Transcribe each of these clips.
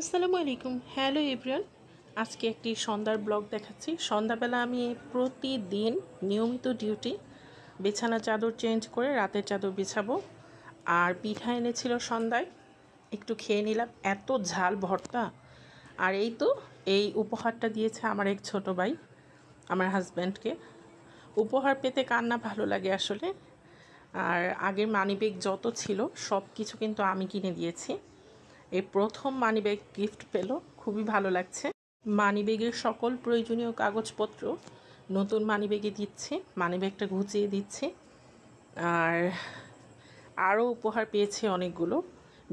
আসসালামু আলাইকুম। Hello everyone, আজকে একটি সন্ধ্যার ব্লগ দেখাচ্ছি। সন্ধ্যাবেলা আমি প্রতিদিন নিয়মিত ডিউটি, বিছানা চাদর চেঞ্জ করে রাতের চাদর বিছাবো। আর পিঠা এনেছিল সন্ধ্যায়, একটু খেয়ে নিলাম। এত ঝাল ভর্তা। আর এই তো এই উপহারটা দিয়েছে আমার এক ছোট ভাই আমার হাজব্যান্ডকে। উপহার পেতে কার না ভালো লাগে আসলে। আর আগের মানিব্যাগ যত ছিল সব কিছু কিন্তু আমি কিনে দিয়েছি। এই প্রথম মানিব্যাগ গিফট পেল, খুবই ভালো লাগছে। মানিব্যাগের সকল প্রয়োজনীয় কাগজপত্র নতুন মানিব্যাগে দিচ্ছে, মানিব্যাগটা ঘুচিয়ে দিচ্ছে। আর আরও উপহার পেয়েছে অনেকগুলো।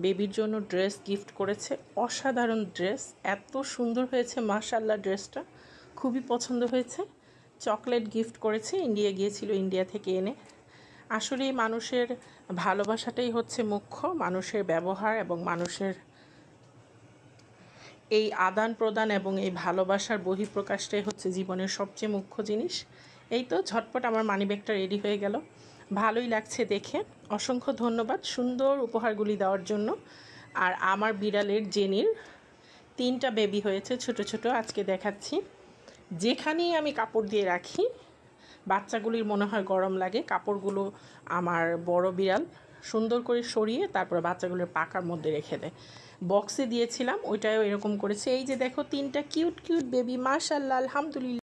বেবির জন্য ড্রেস গিফট করেছে, অসাধারণ ড্রেস, এত সুন্দর হয়েছে মাশাআল্লাহ। ড্রেসটা খুবই পছন্দ হয়েছে। চকলেট গিফট করেছে, ইন্ডিয়া গিয়েছিল, ইন্ডিয়া থেকে এনে। আসলে মানুষের ভালোবাসাটাই হচ্ছে মুখ্য, মানুষের ব্যবহার এবং মানুষের এই আদান প্রদান এবং এই ভালোবাসার বহিঃপ্রকাশটাই হচ্ছে জীবনের সবচেয়ে মুখ্য জিনিস। এই তো ঝটপট আমার মানিব্যাগটা রেডি হয়ে গেল, ভালোই লাগছে দেখে। অসংখ্য ধন্যবাদ সুন্দর উপহারগুলি দেওয়ার জন্য। আর আমার বিড়ালের জেনির 3টা বেবি হয়েছে, ছোট ছোট, আজকে দেখাচ্ছি। যেখানেই আমি কাপড় দিয়ে রাখি বাচ্চাগুলির মনে হয় গরম লাগে, কাপড়গুলো আমার বড় বিড়াল সুন্দর করে সরিয়ে তারপর বাচ্চাগুলোর পাকার মধ্যে রেখে দেয়। বক্সে দিয়েছিলাম, ওইটাও এরকম করেছে। এই যে দেখো 3টা কিউট কিউট বেবি, মাশাআল্লাহ, আলহামদুলিল্লাহ।